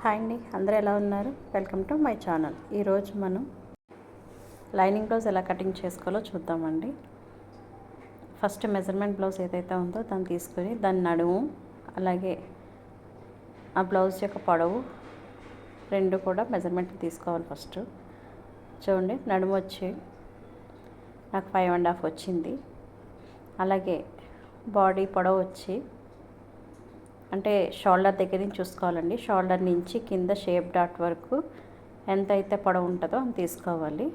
Hi అండి, అందరూ ఎలా ఉన్నారు? Welcome to my channel. ఈరోజు మనం లైనింగ్ బ్లౌజ్ ఎలా కటింగ్ చేసుకోవాలో చూద్దామండి. ఫస్ట్ మెజర్మెంట్ బ్లౌజ్ ఏదైతే ఉందో దాన్ని తీసుకొని దాని నడుము అలాగే ఆ బ్లౌజ్ యొక్క పొడవు రెండు కూడా మెజర్మెంట్ తీసుకోవాలి. ఫస్ట్ చూడండి, నడుము వచ్చి నాకు 5.5 వచ్చింది. అలాగే బాడీ పొడవు వచ్చి అంటే షోల్డర్ దగ్గర నుంచి చూసుకోవాలండి. షోల్డర్ నుంచి కింద షేప్ డాట్ వరకు ఎంత అయితే పొడవు ఉంటుందో అని తీసుకోవాలి.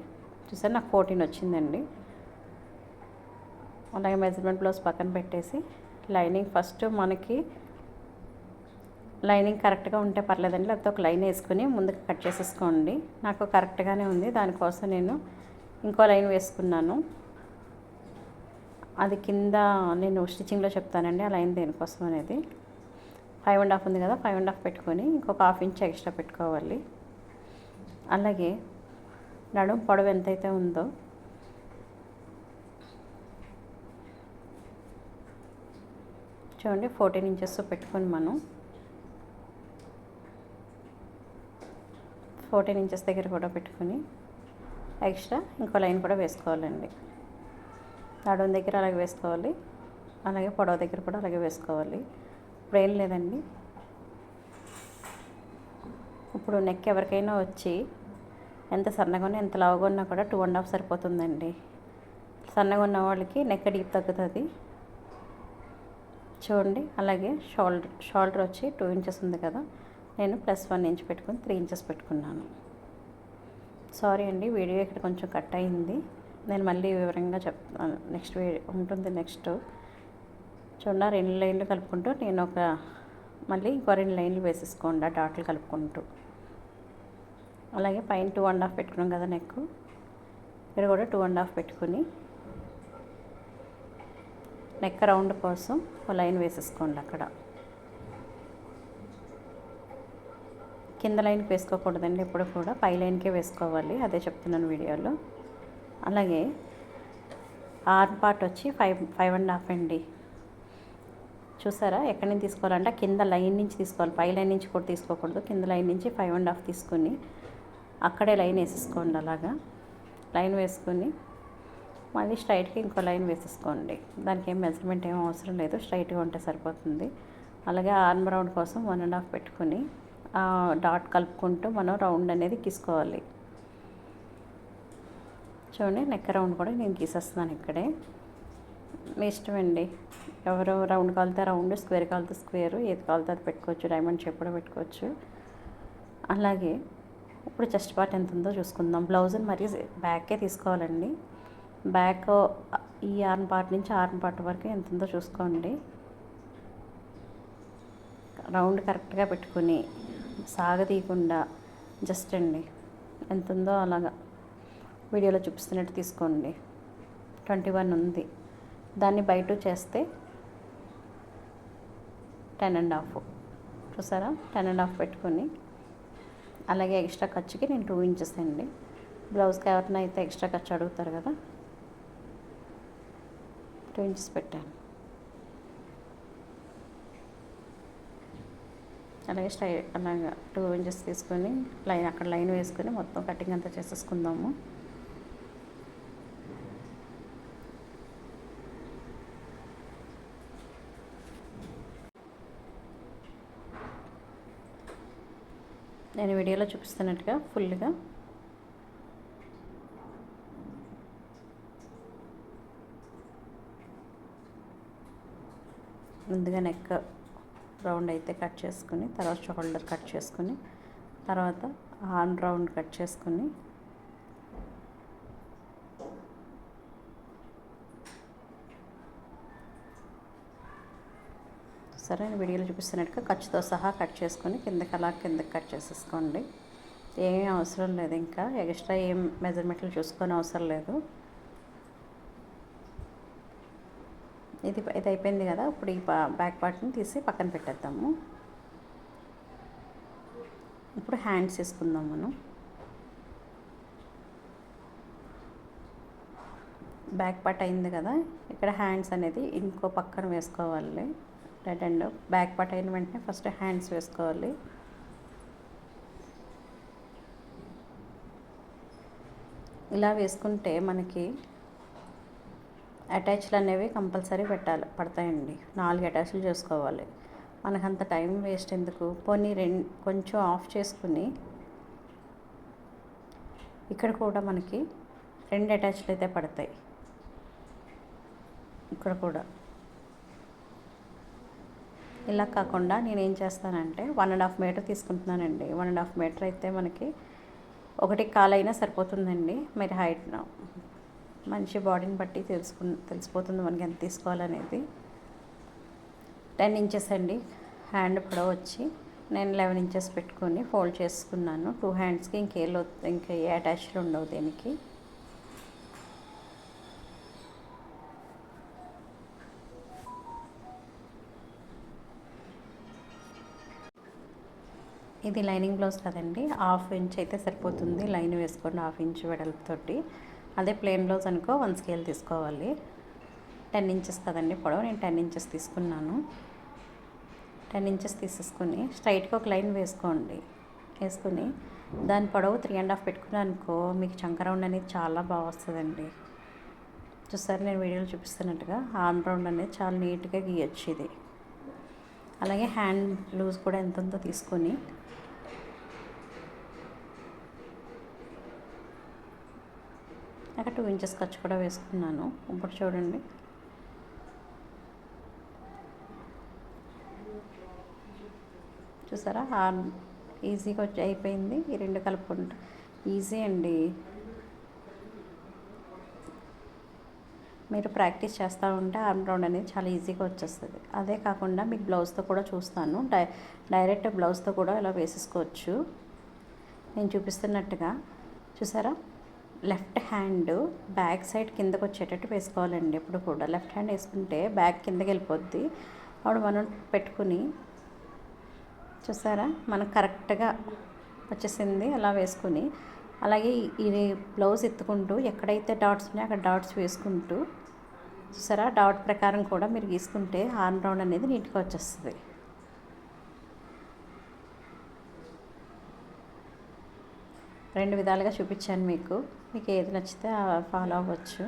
చూసారు, నాకు 14 వచ్చిందండి. అలాగే మెజర్మెంట్ బ్లౌజ్ పక్కన పెట్టేసి లైనింగ్ ఫస్ట్ మనకి లైనింగ్ కరెక్ట్గా ఉంటే పర్లేదండి, లేకపోతే ఒక లైన్ వేసుకుని ముందుకు కట్ చేసేసుకోండి. నాకు కరెక్ట్గానే ఉంది, దానికోసం నేను ఇంకో లైన్ వేసుకున్నాను. అది కింద నేను స్టిచ్చింగ్లో చెప్తానండి ఆ లైన్ దేనికోసం అనేది. 5.5 ఉంది కదా, 5.5 పెట్టుకొని ఇంకొక 1/2 ఇంచ్ ఎక్స్ట్రా పెట్టుకోవాలి. అలాగే నడుము పొడవు ఎంతైతే ఉందో చూడండి, 14 ఇంచెస్ పెట్టుకొని మనం 14 ఇంచెస్ దగ్గర కూడా పెట్టుకొని ఎక్స్ట్రా ఇంకో లైన్ కూడా వేసుకోవాలండి. నడుము దగ్గర అలాగే వేసుకోవాలి, అలాగే పొడవు దగ్గర కూడా అలాగే వేసుకోవాలి. ఇప్పుడు ఏం లేదండి, ఇప్పుడు నెక్ ఎవరికైనా వచ్చి ఎంత సన్నగా ఉన్నా ఎంత లావుగా ఉన్నా కూడా 2.5 సరిపోతుందండి. సన్నగా ఉన్న వాళ్ళకి నెక్ డీప్ తగ్గుతుంది చూడండి. అలాగే షోల్డర్ వచ్చి 2 ఇంచెస్ ఉంది కదా, నేను +1 ఇంచ్ పెట్టుకొని 3 ఇంచెస్ పెట్టుకున్నాను. సారీ అండి, వీడియో ఇక్కడ కొంచెం కట్ అయింది. నేను మళ్ళీ వివరంగా చెప్తాను, నెక్స్ట్ ఉంటుంది. నెక్స్ట్ చూడండి, 2 లైన్లు కలుపుకుంటూ నేను మళ్ళీ ఇంకో 2 లైన్లు వేసేసుకోండి డాట్లు కలుపుకుంటూ. అలాగే పైన 2.5 పెట్టుకున్నాం కదా నెక్, ఇక్కడ కూడా 2.5 పెట్టుకుని నెక్ రౌండ్ కోసం ఒక లైన్ వేసేసుకోండి. అక్కడ కింద లైన్కి వేసుకోకూడదండి, ఎప్పుడు కూడా పై లైన్కే వేసుకోవాలి, అదే చెప్తున్నాను వీడియోలో. అలాగే ఆర్మ్ పార్ట్ వచ్చి 5.5 అండి. చూసారా, ఎక్కడి నుంచి తీసుకోవాలంటే కింద లైన్ నుంచి తీసుకోవాలి, పై లైన్ నుంచి కూడా తీసుకోకూడదు. కింద లైన్ నుంచి 5.5 తీసుకుని అక్కడే లైన్ వేసేసుకోండి. అలాగా లైన్ వేసుకొని మళ్ళీ స్ట్రైట్గా ఇంకో లైన్ వేసేసుకోండి. దానికి ఏం మెజర్మెంట్ ఏం అవసరం లేదు, స్ట్రైట్గా ఉంటే సరిపోతుంది. అలాగే ఆర్మ్ రౌండ్ కోసం 1.5 పెట్టుకుని డాట్ కలుపుకుంటూ మనం రౌండ్ అనేది గీసుకోవాలి. చూడండి, నెక్ రౌండ్ కూడా నేను గీసేస్తున్నాను ఇక్కడే. మీ ఇష్టం అండి, ఎవరు రౌండ్ కాలితే రౌండ్, స్క్వేర్ కాలితే స్క్వేర్, ఏది కాలితే అది పెట్టుకోవచ్చు, డైమండ్ షేప్ కూడా పెట్టుకోవచ్చు. అలాగే ఇప్పుడు చెస్ట్ పార్ట్ ఎంత ఉందో చూసుకుందాం. బ్లౌజ్ని మరీ బ్యాకే తీసుకోవాలండి. బ్యాక్ ఈ ఆర్మ్ పార్ట్ నుంచి ఆర్మ్ పార్ట్ వరకు ఎంత ఉందో చూసుకోండి. రౌండ్ కరెక్ట్గా పెట్టుకుని సాగతీయకుండా జస్ట్ అండి ఎంత ఉందో అలాగా వీడియోలో చూపిస్తున్నట్టు తీసుకోండి. 21 ఉంది, దాన్ని బై 2 చేస్తే 10.5. చూసారా, 10.5 పెట్టుకొని అలాగే ఎక్స్ట్రా ఖర్చుకి నేను 2 ఇంచెస్ అండి. బ్లౌజ్కి ఎవరినైనా అయితే ఎక్స్ట్రా ఖర్చు అడుగుతారు కదా, 2 ఇంచెస్ పెట్టాను. అలాగే అలాగా 2 ఇంచెస్ తీసుకొని అక్కడ లైన్ వేసుకొని మొత్తం కటింగ్ అంతా చేసేసుకుందాము. నేను వీడియోలో చూపిస్తున్నట్టుగా ఫుల్గా ముందుగా నెక్ రౌండ్ అయితే కట్ చేసుకుని, తర్వాత షోల్డర్ కట్ చేసుకుని, తర్వాత ఆర్మ్ రౌండ్ కట్ చేసుకుని సరే వీడియోలో చూపిస్తున్నట్టుగా ఖర్చుతో సహా కట్ చేసుకొని కిందకి కట్ చేసేసుకోండి. ఏమీ అవసరం లేదు, ఇంకా ఎక్స్ట్రా ఏం మెజర్మెంట్లు చూసుకొని అవసరం లేదు. ఇది అయిపోయింది కదా, ఇప్పుడు ఈ బ్యాక్ పార్ట్ని తీసి పక్కన పెట్టేద్దాము. ఇప్పుడు హ్యాండ్స్ వేసుకుందాం మనం. బ్యాక్ పార్ట్ అయింది కదా, ఇక్కడ హ్యాండ్స్ అనేది ఇంకో పక్కన వేసుకోవాలి. రెడ్ అండ్ బ్యాక్ పార్ట్ అయిన వెంటనే ఫస్ట్ హ్యాండ్స్ వేసుకోవాలి. ఇలా వేసుకుంటే మనకి అటాచ్లు అనేవి కంపల్సరీ పడతాయండి. 4 అటాచ్లు చేసుకోవాలి. మనకంత టైం వేస్ట్ ఎందుకు? పోనీ కొంచెం ఆఫ్ చేసుకుని ఇక్కడ కూడా మనకి 2 అటాచ్లు అయితే పడతాయి. ఇక్కడ కూడా ఇలా కాకుండా నేనేం చేస్తానంటే 1.5 మీటర్ తీసుకుంటున్నానండి. 1.5 మీటర్ అయితే మనకి 1.25 అయినా సరిపోతుందండి. మీరు హైట్ మంచి బాడీని బట్టి తెలిసిపోతుంది మనకి ఎంత తీసుకోవాలనేది. 10 ఇంచెస్ అండి హ్యాండ్ పొడవు వచ్చి. నేను 11 ఇంచెస్ పెట్టుకొని ఫోల్డ్ చేసుకున్నాను. 2 హ్యాండ్స్కి ఇంకా ఏ అటాచ్లు ఉండవు దీనికి. ఇది లైనింగ్ బ్లౌజ్ కదండి, 1/2 ఇంచ్ అయితే సరిపోతుంది. లైన్ వేసుకోండి 1/2 ఇంచ్ వెడల్పుతోటి. అదే ప్లెయిన్ బ్లౌజ్ అనుకో 1 స్కేల్ తీసుకోవాలి. 10 ఇంచెస్ కదండి పొడవు, నేను 10 ఇంచెస్ తీసుకున్నాను. 10 ఇంచెస్ తీసేసుకుని స్ట్రైట్గా ఒక లైన్ వేసుకుని దాని పొడవు 3.5 పెట్టుకున్నాను అనుకో, మీకు చంక రౌండ్ అనేది చాలా బాగా వస్తుందండి. చూసారు నేను వీడియోలో చూపిస్తున్నట్టుగా ఆర్మ్ రౌండ్ అనేది చాలా నీట్గా గీయచ్చు ఇది. అలాగే హ్యాండ్ లూజ్ కూడా ఎంత ఉందో తీసుకొని అక్కడ 2 ఇంచెస్ ఖర్చు కూడా వేసుకున్నాను. ఇప్పుడు చూడండి చూసారా, ఈజీగా అయిపోయింది. ఈ 2 కలుపుకుంటూ ఈజీ అండి. మీరు ప్రాక్టీస్ చేస్తూ ఉంటే ఆర్మ్ రౌండ్ అనేది చాలా ఈజీగా వచ్చేస్తుంది. అదే కాకుండా మీకు బ్లౌజ్తో కూడా చూస్తాను. డైరెక్ట్ బ్లౌజ్తో కూడా ఇలా వేసేసుకోవచ్చు నేను చూపిస్తున్నట్టుగా. చూసారా, లెఫ్ట్ హ్యాండ్ బ్యాక్ సైడ్ కిందకు వచ్చేటట్టు వేసుకోవాలండి. ఎప్పుడు కూడా లెఫ్ట్ హ్యాండ్ వేసుకుంటే బ్యాక్ కిందకి వెళ్ళిపోద్ది. అప్పుడు మనం పెట్టుకుని చూసారా మనకు కరెక్ట్గా వచ్చేసింది. అలా వేసుకుని అలాగే ఇది బ్లౌజ్ ఎత్తుకుంటూ ఎక్కడైతే డాట్స్ ఉన్నాయో అక్కడ డాట్స్ వేసుకుంటూ చూసారా, డాట్ ప్రకారం కూడా మీరు గీసుకుంటే ఆర్మ్ రౌండ్ అనేది నీట్గా వచ్చేస్తుంది. రెండు విధాలుగా చూపించాను మీకు ఏది నచ్చితే ఫాలో అవ్వచ్చు.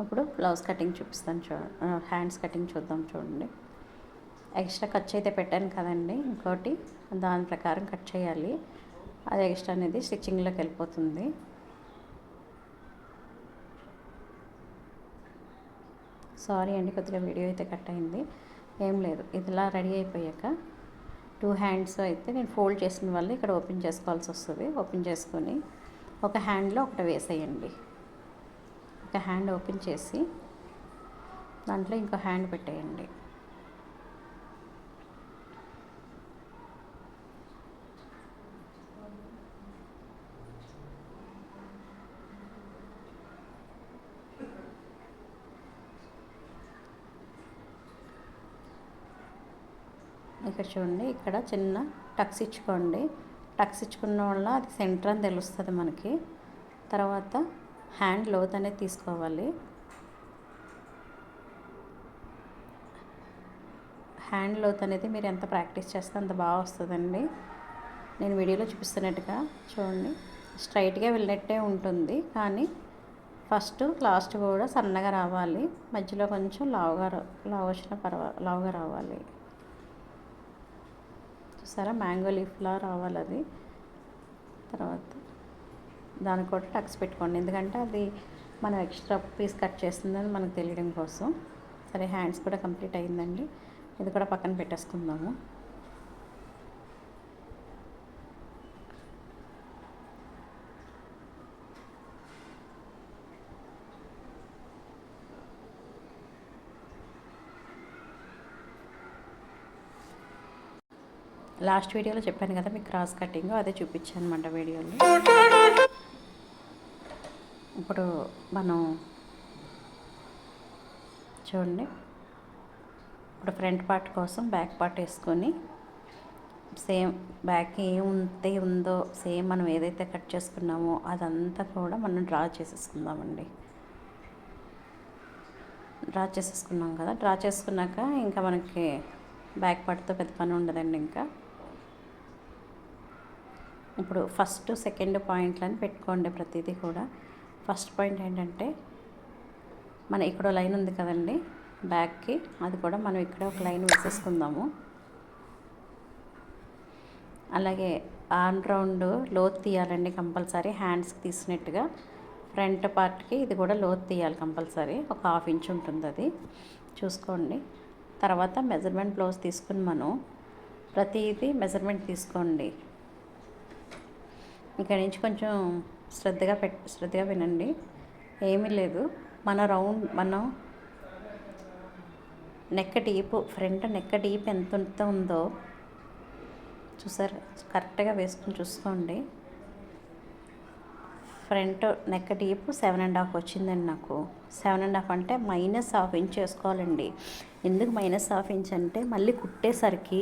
ఇప్పుడు బ్లౌజ్ కటింగ్ చూపిస్తాను హ్యాండ్స్ కటింగ్ చూద్దాం. చూడండి, ఎక్స్ట్రా ఖర్చు అయితే పెట్టాను కదండి, ఇంకోటి దాని ప్రకారం కట్ చేయాలి. అది ఎక్స్ట్రా అనేది స్టిచ్చింగ్లోకి వెళ్ళిపోతుంది. సారీ అండి, కొద్దిగా వీడియో అయితే కట్ అయింది. ఏం లేదు, ఇదిలా రెడీ అయిపోయాక 2 హ్యాండ్స్ అయితే నేను ఫోల్డ్ చేసిన వల్ల ఇక్కడ ఓపెన్ చేసుకోవాల్సి వస్తుంది. ఓపెన్ చేసుకొని ఒక హ్యాండ్లో ఒకటి వేసేయండి. ఒక హ్యాండ్ ఓపెన్ చేసి దాంట్లో ఇంకో హ్యాండ్ పెట్టేయండి. ఇక్కడ చూడండి, ఇక్కడ చిన్న టక్స్ ఇచ్చుకోండి. టక్స్ ఇచ్చుకున్న వల్ల అది సెంటర్ అని తెలుస్తుంది మనకి. తర్వాత హ్యాండ్ లోత్ అనేది తీసుకోవాలి. హ్యాండ్ లోత్ అనేది మీరు ఎంత ప్రాక్టీస్ చేస్తే అంత బాగా వస్తుందండి. నేను వీడియోలో చూపిస్తున్నట్టుగా చూడండి, స్ట్రైట్గా వెళ్ళినట్టే ఉంటుంది, కానీ ఫస్ట్ లాస్ట్ కూడా సన్నగా రావాలి. మధ్యలో కొంచెం లావు వచ్చిన లావుగా రావాలి. చూసారా, మ్యాంగో లీఫ్లా రావాలి అది. తర్వాత దానికి కూడా టక్స్ పెట్టుకోండి, ఎందుకంటే అది మనం ఎక్స్ట్రా పీస్ కట్ చేస్తుందని మనకు తెలియడం కోసం. సరే, హ్యాండ్స్ కూడా కంప్లీట్ అయిందండి. ఇది కూడా పక్కన పెట్టేసుకుందాము. లాస్ట్ వీడియోలో చెప్పాను కదా మీకు క్రాస్ కటింగ్, అదే చూపించాను అనమాట వీడియోలో. ఇప్పుడు మనం చూడండి, ఇప్పుడు ఫ్రంట్ పార్ట్ కోసం బ్యాక్ పార్ట్ వేసుకొని సేమ్ బ్యాక్ ఉందో సేమ్ మనం ఏదైతే కట్ చేసుకున్నామో అదంతా కూడా మనం డ్రా చేసేసుకుందామండి. డ్రా చేసేసుకున్నాం కదా, డ్రా చేసుకున్నాక ఇంకా మనకి బ్యాక్ పార్ట్తో పెద్ద పని ఉండదండి. ఇంకా ఇప్పుడు ఫస్ట్ సెకండ్ పాయింట్లని పెట్టుకోండి ప్రతిదీ కూడా. ఫస్ట్ పాయింట్ ఏంటంటే మన ఇక్కడ లైన్ ఉంది కదండి బ్యాక్కి, అది కూడా మనం ఇక్కడ ఒక లైన్ వేసేసుకుందాము. అలాగే ఆర్మ్ రౌండ్ లోతు తీయాలండి కంపల్సరీ, హ్యాండ్స్కి తీసినట్టుగా. ఫ్రంట్ పార్ట్కి ఇది కూడా లోతు తీయాలి కంపల్సరీ, ఒక 1/2 ఇంచ్ ఉంటుంది అది చూసుకోండి. తర్వాత మెజర్మెంట్ బ్లౌజ్ తీసుకుని మనం ప్రతిదీ మెజర్మెంట్ తీసుకోండి. ఇక్కడ నుంచి కొంచెం శ్రద్ధగా వినండి. ఏమీ లేదు, మనం neck deep, front neck deep ఎంత ఉందో చూసారు, కరెక్ట్గా వేసుకుని చూసుకోండి. ఫ్రంట్ నెక్ డీప్ 7.5 వచ్చిందండి నాకు. 7.5 అంటే -1/2 ఇంచ్ వేసుకోవాలండి. ఎందుకు -1/2 ఇంచ్ అంటే మళ్ళీ కుట్టేసరికి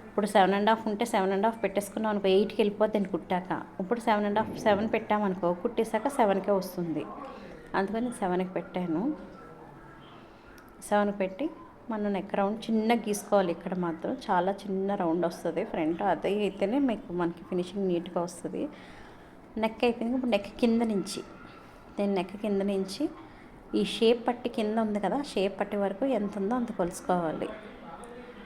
ఇప్పుడు 7.5 ఉంటే 7.5 పెట్టేసుకున్నాం అనుకో 8కి వెళ్ళిపోద్ది కుట్టాక. ఇప్పుడు 7.5 7 పెట్టామనుకో కుట్టేసాక 7కే వస్తుంది. అందుకని 7కి పెట్టాను. 7కి పెట్టి మనం నెక్ రౌండ్ చిన్నగా గీసుకోవాలి. ఇక్కడ మాత్రం చాలా చిన్న రౌండ్ వస్తుంది ఫ్రంట్, అదే అయితేనే మనకి ఫినిషింగ్ నీట్గా వస్తుంది. నెక్ అయిపోయింది. ఇప్పుడు నెక్ కింద నుంచి, నెక్ కింద నుంచి ఈ షేప్ పట్టి కింద ఉంది కదా, షేప్ పట్టి వరకు ఎంత ఉందో అంత కొలుసుకోవాలి.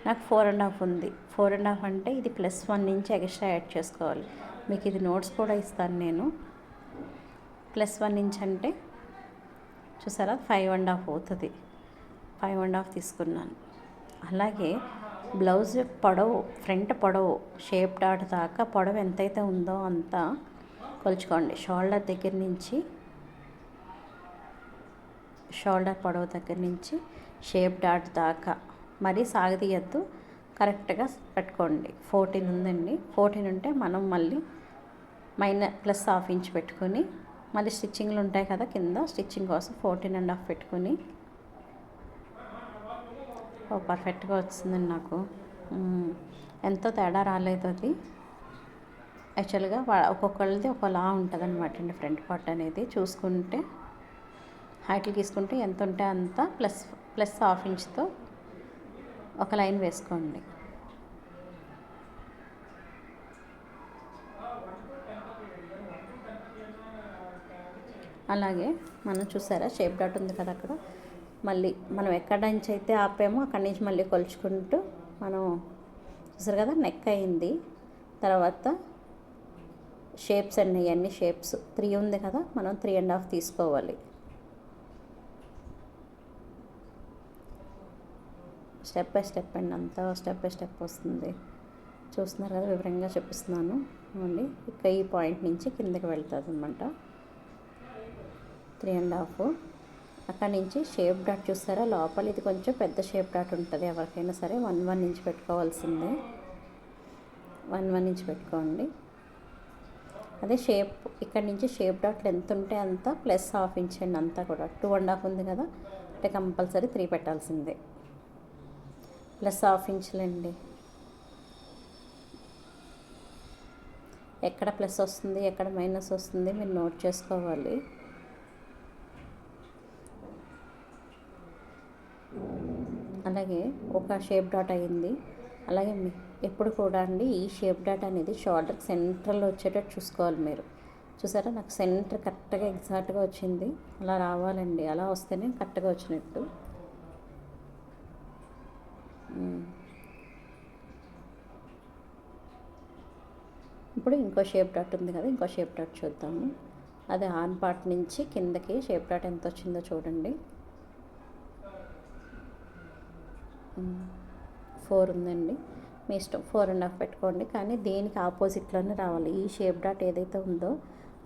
నాకు 4.5 ఉంది. 4.5 అంటే ఇది +1 ఇంచ్ ఎక్స్ట్రా యాడ్ చేసుకోవాలి. మీకు ఇది నోట్స్ కూడా ఇస్తాను నేను. +1 ఇంచ్ అంటే చూసారా 5.5 అవుతుంది. 5.5 తీసుకున్నాను. అలాగే బ్లౌజ్ పొడవు, ఫ్రంట్ పొడవు షేప్ డాట్ దాకా పొడవు ఎంతైతే ఉందో అంత కొలుచుకోండి. షోల్డర్ దగ్గర నుంచి, షోల్డర్ పొడవు దగ్గర నుంచి షేప్ డాట్ దాకా మరీ సాగదీయద్దు, కరెక్ట్గా పెట్టుకోండి. 14 ఉందండి. 14 ఉంటే మనం మళ్ళీ +1/2 ఇంచ్ పెట్టుకొని మళ్ళీ స్టిచ్చింగ్లు ఉంటాయి కదా కింద, స్టిచ్చింగ్ కోసం 14.5 పెట్టుకొని పర్ఫెక్ట్గా వచ్చిందండి నాకు. ఎంతో తేడా రాలేదు అది. యాక్చువల్గా ఒక్కొక్కళ్ళది ఒకలా ఉంటుంది అనమాట అండి ఫ్రంట్ పార్ట్ అనేది. చూసుకుంటే హైట్లు తీసుకుంటే ఎంత ఉంటే అంత +1/2 ఇంచ్తో ఒక లైన్ వేసుకోండి. అలాగే మనం చూసారా షేప్ డాట్ ఉంది కదా అక్కడ, మళ్ళీ మనం ఎక్కడి నుంచి అయితే ఆపామో అక్కడి నుంచి మళ్ళీ కొలుచుకుంటూ మనం చూసారు కదా నెక్ అయింది. తర్వాత షేప్స్ అండి, ఇవన్నీ షేప్స్ 3 ఉంది కదా, మనం 3.5 తీసుకోవాలి. స్టెప్ బై స్టెప్ అండి, అంతా స్టెప్ బై స్టెప్ వస్తుంది. చూస్తున్నారు కదా, వివరంగా చూపిస్తున్నాను అండి. ఇక ఈ పాయింట్ నుంచి కిందకి వెళ్తుంది అనమాట 3.5. అక్కడి నుంచి షేప్ డాట్ చూస్తారా లోపల, ఇది కొంచెం పెద్ద షేప్ డాట్ ఉంటుంది ఎవరికైనా సరే. 1 ఇంచ్ పెట్టుకోవాల్సిందే, 1 ఇంచ్ పెట్టుకోండి. అదే షేప్ ఇక్కడ నుంచి షేప్ డాట్లు ఎంత ఉంటే అంత +1/2 ఇంచ్ అండి. అంతా కూడా 2.5 ఉంది కదా అంటే కంపల్సరీ 3 పెట్టాల్సిందే. +1/2 ఇంచులండి. ఎక్కడ ప్లస్ వస్తుంది ఎక్కడ మైనస్ వస్తుంది మీరు నోట్ చేసుకోవాలి. అలాగే ఒక షేప్ డాట్ అయింది. అలాగే ఎప్పుడు కూడా అండి ఈ షేప్ డాట్ అనేది షోల్డర్కి సెంటర్లో వచ్చేటట్టు చూసుకోవాలి మీరు. చూసారా నాకు సెంటర్ కరెక్ట్గా ఎగ్జాక్ట్గా వచ్చింది. అలా రావాలండి, అలా వస్తేనే కరెక్ట్గా వచ్చినట్టు. ఇప్పుడు ఇంకో షేప్ డాట్ ఉంది కదా, ఇంకో షేప్ డాట్ చూద్దాము. అది ఆర్మ్ పార్ట్ నుంచి కిందకి షేప్ డాట్ ఎంత వచ్చిందో చూడండి. 4 ఉందండి, మీ ఇష్టం 4.5 పెట్టుకోండి. కానీ దేనికి ఆపోజిట్లోనే రావాలి. ఈ షేప్ డాట్ ఏదైతే ఉందో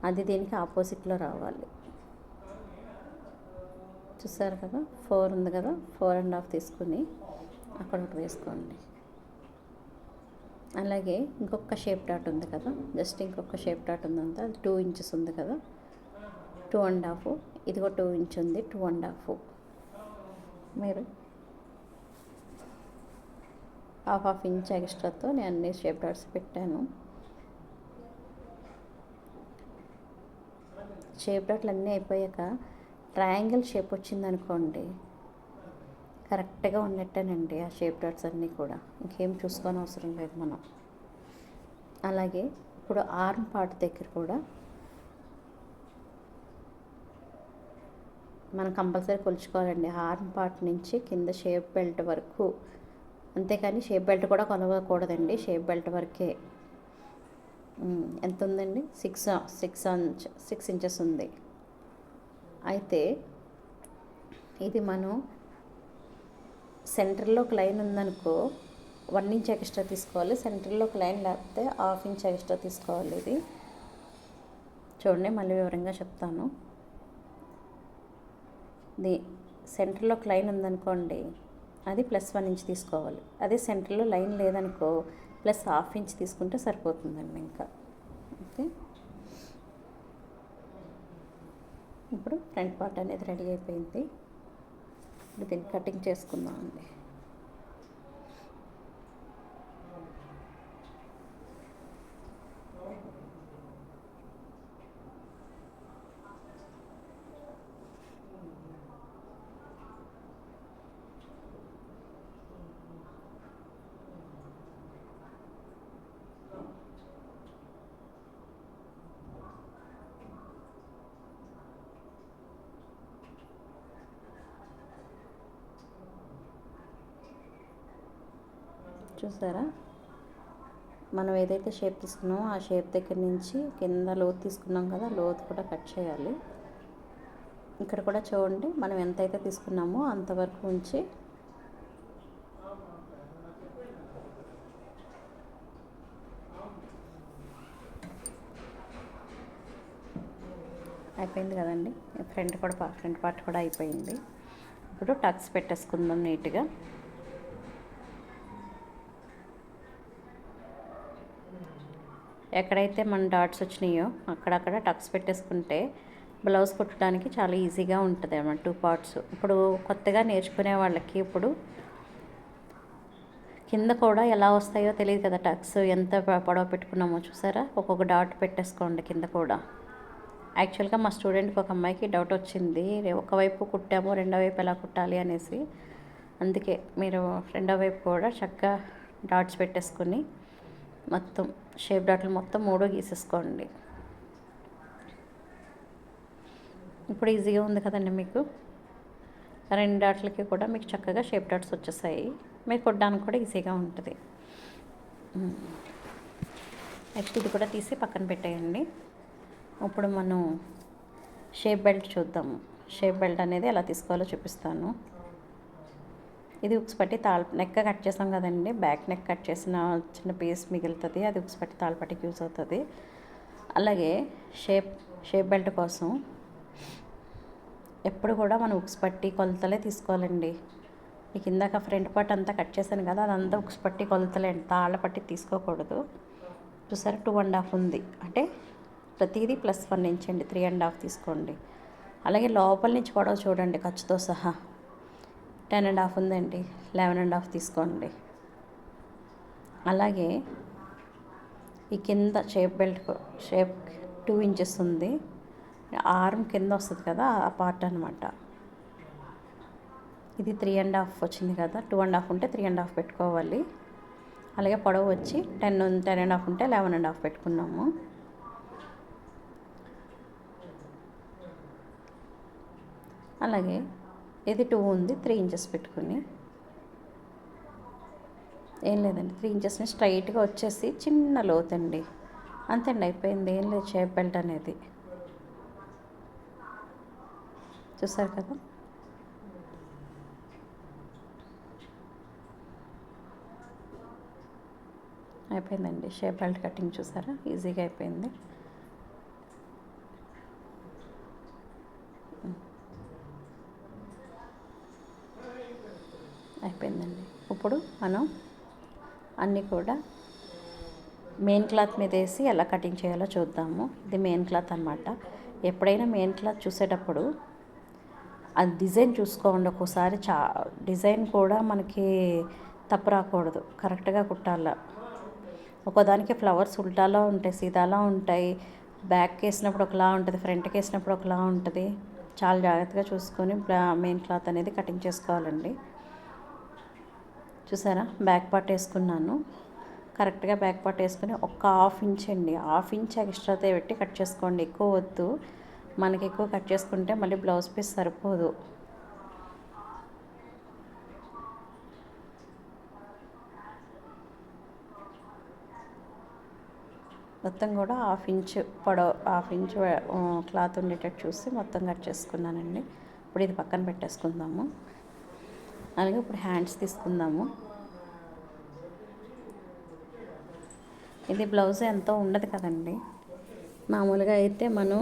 అది దీనికి ఆపోజిట్లో రావాలి. చూసారు కదా 4 ఉంది కదా, 4.5 తీసుకుని అక్కడ ఒకటి వేసుకోండి. అలాగే ఇంకొక షేప్ డాట్ ఉంది కదా, జస్ట్ ఇంకొక షేప్ డాట్ ఉందంతా, అది 2 ఇంచెస్ ఉంది కదా, 2.5. ఇదిగో 2 ఇంచ్ ఉంది, 2.5. మీరు 1/2 ఇంచ్ ఎక్స్ట్రాతో నేను అన్ని షేప్ డాట్స్ పెట్టాను. షేప్ డాట్లు అన్నీ అయిపోయాక ట్రయాంగిల్ షేప్ వచ్చిందనుకోండి కరెక్ట్గా ఉన్నట్టేనండి ఆ షేప్ డాట్స్ అన్నీ కూడా, ఇంకేం చూసుకొని అవసరం లేదు మనం. అలాగే ఇప్పుడు ఆర్మ్ పార్ట్ దగ్గర కూడా మనం కంపల్సరీ కొలుచుకోవాలండి. ఆర్మ్ పార్ట్ నుంచి కింద షేప్ బెల్ట్ వరకు, అంతేకాని షేప్ బెల్ట్ కూడా కొలవకూడదండి. షేప్ బెల్ట్ వరకే. ఎంత ఉందండి? 6 ఇంచెస్ ఉంది. అయితే ఇది మనం సెంటర్లో ఒక లైన్ ఉందనుకో 1 ఇంచ్ ఎక్స్ట్రా తీసుకోవాలి. సెంటర్లో ఒక లైన్ లేకపోతే 1/2 ఇంచ్ ఎక్స్ట్రా తీసుకోవాలి. ఇది చూడండి, మళ్ళీ వివరంగా చెప్తాను. ఇది సెంటర్లో ఒక లైన్ ఉందనుకోండి, అది +1 ఇంచ్ తీసుకోవాలి. అదే సెంటర్లో లైన్ లేదనుకో +1/2 ఇంచ్ తీసుకుంటే సరిపోతుందండి. ఇంకా ఓకే. ఇప్పుడు ఫ్రంట్ పార్ట్ అనేది రెడీ అయిపోయింది. ఇప్పుడు దీన్ని కటింగ్ చేసుకుందామండి. చూసారా, మనం ఏదైతే షేప్ తీసుకున్నామో ఆ షేప్ దగ్గర నుంచి కింద లోతు తీసుకున్నాం కదా, లోతు కూడా కట్ చేయాలి. ఇక్కడ కూడా చూడండి, మనం ఎంతైతే తీసుకున్నామో అంతవరకు ఉంచి అయిపోయింది కదండి. ఫ్రంట్ పార్ట్ కూడా అయిపోయింది. ఇప్పుడు టక్స్ పెట్టేసుకుందాం నీట్గా. ఎక్కడైతే మన డాట్స్ వచ్చినాయో అక్కడక్కడ టక్స్ పెట్టేసుకుంటే బ్లౌజ్ కుట్టడానికి చాలా ఈజీగా ఉంటుంది అన్నమాట. 2 పార్ట్స్. ఇప్పుడు కొత్తగా నేర్చుకునే వాళ్ళకి ఇప్పుడు కింద కూడా ఎలా వస్తాయో తెలియదు కదా. టక్స్ ఎంత పొడవు పెట్టుకున్నామో చూసారా, ఒక్కొక్క డాట్ పెట్టేసుకోండి కింద కూడా. యాక్చువల్గా మా స్టూడెంట్కి ఒక అమ్మాయికి డౌట్ వచ్చింది, ఒకవైపు కుట్టాము రెండో వైపు ఎలా కుట్టాలి అనేసి. అందుకే మీరు రెండో వైపు కూడా చక్కగా డాట్స్ పెట్టేసుకుని మొత్తం షేప్ డాట్లు మొత్తం 3 గీసేసుకోండి. ఇప్పుడు ఈజీగా ఉంది కదండి మీకు. 2 డాట్లకి కూడా మీకు చక్కగా షేప్ డాట్స్ వచ్చేసాయి. మీరు కుట్టడానికి కూడా ఈజీగా ఉంటుంది. నెక్స్ట్ ఇది కూడా తీసి పక్కన పెట్టేయండి. ఇప్పుడు మనం షేప్ బెల్ట్ చూద్దాము. షేప్ బెల్ట్ అనేది ఎలా తీసుకోవాలో చూపిస్తాను. ఇది ఉక్స్ పట్టి నెక్ కట్ చేసాం కదండి, బ్యాక్ నెక్ కట్ చేసిన చిన్న పీస్ మిగులుతుంది, అది ఉక్స్ పట్టి తాళ్ళపట్టికి యూజ్ అవుతుంది. అలాగే షేప్ బెల్ట్ కోసం ఎప్పుడు కూడా మనం ఉక్స్ పట్టి కొలతలే తీసుకోవాలండి. మీకు ఇందాక ఫ్రంట్ పార్ట్ అంతా కట్ చేశాను కదా, అదంతా ఉక్స్ పట్టి కొలతలే, తాళ్ళపట్టి తీసుకోకూడదు. చూసారా, 2.5 ఉంది. అంటే ప్రతిదీ +1 ఇంచ్ అండి, 3.5 తీసుకోండి. అలాగే లోపల నుంచి పొడవు చూడండి, ఖర్చుతో సహా 10.5 ఉందండి, 11.5 తీసుకోండి. అలాగే ఈ కింద షేప్ 2 ఇంచెస్ ఉంది. ఆర్మ్ కింద వస్తుంది కదా, ఆ పార్ట్ అనమాట. ఇది 3.5 వచ్చింది కదా, 2.5 ఉంటే 3.5 పెట్టుకోవాలి. అలాగే పొడవు వచ్చి 10.5 ఉంటే 11.5 పెట్టుకున్నాము. అలాగే ఇది 2 ఉంది, 3 ఇంచెస్ పెట్టుకుని, ఏం లేదండి, 3 ఇంచెస్ని స్ట్రైట్గా వచ్చేసి చిన్న లోతండి, అంతేండి, అయిపోయింది. ఏం లేదు షేప్ బెల్ట్ అనేది. చూసారు కదా, అయిపోయిందండి షేప్ బెల్ట్ కటింగ్. చూసారా, ఈజీగా అయిపోయింది. అయిపోయిందండి. ఇప్పుడు మనం అన్నీ కూడా మెయిన్ క్లాత్ మీద వేసి ఎలా కటింగ్ చేయాలో చూద్దాము. ఇది మెయిన్ క్లాత్ అనమాట. ఎప్పుడైనా మెయిన్ క్లాత్ చూసేటప్పుడు అది డిజైన్ చూసుకోండి. ఒక్కోసారి డిజైన్ కూడా మనకి తప్పు రాకూడదు, కరెక్ట్గా కుట్టాల. ఒక్కోదానికి ఫ్లవర్స్ ఉల్టాలో ఉంటాయి, సీదాలో ఉంటాయి. బ్యాక్కి వేసినప్పుడు ఒకలా ఉంటుంది, ఫ్రంట్కి వేసినప్పుడు ఒకలా ఉంటుంది. చాలా జాగ్రత్తగా చూసుకొని మెయిన్ క్లాత్ అనేది కటింగ్ చేసుకోవాలండి. చూసారా, బ్యాక్ పార్ట్ వేసుకున్నాను. కరెక్ట్గా బ్యాక్ పార్ట్ వేసుకుని ఒక హాఫ్ ఇంచ్ అండి, హాఫ్ ఇంచ్ ఎక్స్ట్రాతో పెట్టి కట్ చేసుకోండి. ఎక్కువ వద్దు, మనకి ఎక్కువ కట్ చేసుకుంటే మళ్ళీ బ్లౌజ్ పీస్ సరిపోదు. మొత్తం కూడా హాఫ్ ఇంచ్ పొడవు, హాఫ్ ఇంచ్ క్లాత్ ఉండేటట్టు చూసి మొత్తం కట్ చేసుకున్నానండి. ఇప్పుడు ఇది పక్కన పెట్టేసుకుందాము. అలాగే ఇప్పుడు హ్యాండ్స్ తీసుకుందాము. ఇది బ్లౌజ్ ఎంతో ఉండదు కదండి. మామూలుగా అయితే మనం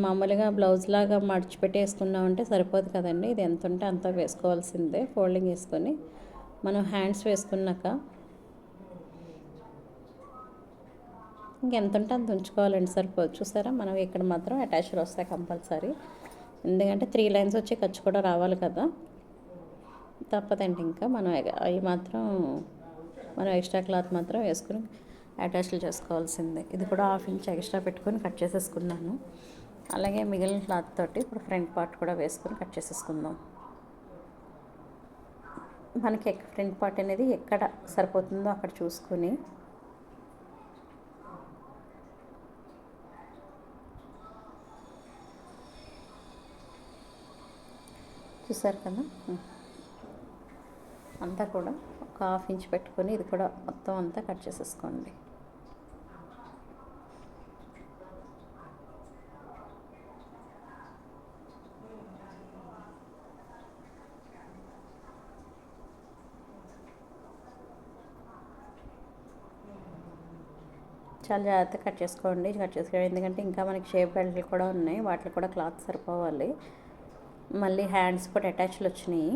మామూలుగా బ్లౌజ్ లాగా మడిచిపెట్టి వేసుకున్నామంటే సరిపోదు కదండి. ఇది ఎంత ఉంటే అంత వేసుకోవాల్సిందే. ఫోల్డింగ్ వేసుకొని మనం హ్యాండ్స్ వేసుకున్నాక ఇంకెంత ఉంటే అంత ఉంచుకోవాలండి, సరిపోదు. చూసారా, మనం ఇక్కడ మాత్రం అటాచ్లు వస్తాయి కంపల్సరీ. ఎందుకంటే 3 లైన్స్ వచ్చి ఖర్చు కూడా రావాలి కదా, తప్పదండి. ఇంకా మనం అవి మాత్రం మనం ఎక్స్ట్రా క్లాత్ మాత్రం వేసుకుని అటాచ్లు చేసుకోవాల్సిందే. ఇది కూడా హాఫ్ ఇంచ్ ఎక్స్ట్రా పెట్టుకొని కట్ చేసేసుకున్నాను. అలాగే మిగిలిన క్లాత్ తోటి ఇప్పుడు ఫ్రంట్ పార్ట్ కూడా వేసుకొని కట్ చేసేసుకుందాం. మనకి ఫ్రంట్ పార్ట్ అనేది ఎక్కడ సరిపోతుందో అక్కడ చూసుకొని చూసారు కదా, అంతా కూడా ఒక హాఫ్ ఇంచ్ పెట్టుకొని ఇది కూడా మొత్తం అంతా కట్ చేసేసుకోండి. చాలా జాగ్రత్తగా కట్ చేసుకోండి. ఎందుకంటే ఇంకా మనకి షేప్ బెల్ట్లు కూడా ఉన్నాయి, వాటికి కూడా క్లాత్ సరిపోవాలి. మళ్ళీ హ్యాండ్స్ కూడా అటాచ్లు వచ్చినాయి.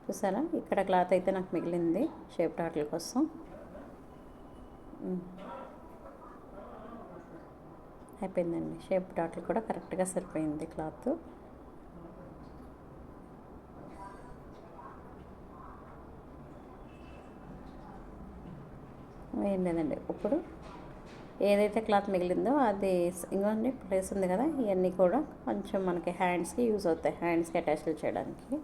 చూసారా, ఇక్కడ క్లాత్ అయితే నాకు మిగిలింది షేప్ డాట్ల కోసం. అయిపోయిందండి, షేప్ డాట్లు కూడా కరెక్ట్గా సరిపోయింది క్లాత్. ఏం లేదండి, ఇప్పుడు ఏదైతే క్లాత్ మిగిలిందో అది ఇంకొన్ని ప్లేస్ ఉంది కదా, ఇవన్నీ కూడా కొంచెం మనకి హ్యాండ్స్కి యూజ్ అవుతాయి, హ్యాండ్స్కి అటాచ్లు చేయడానికి.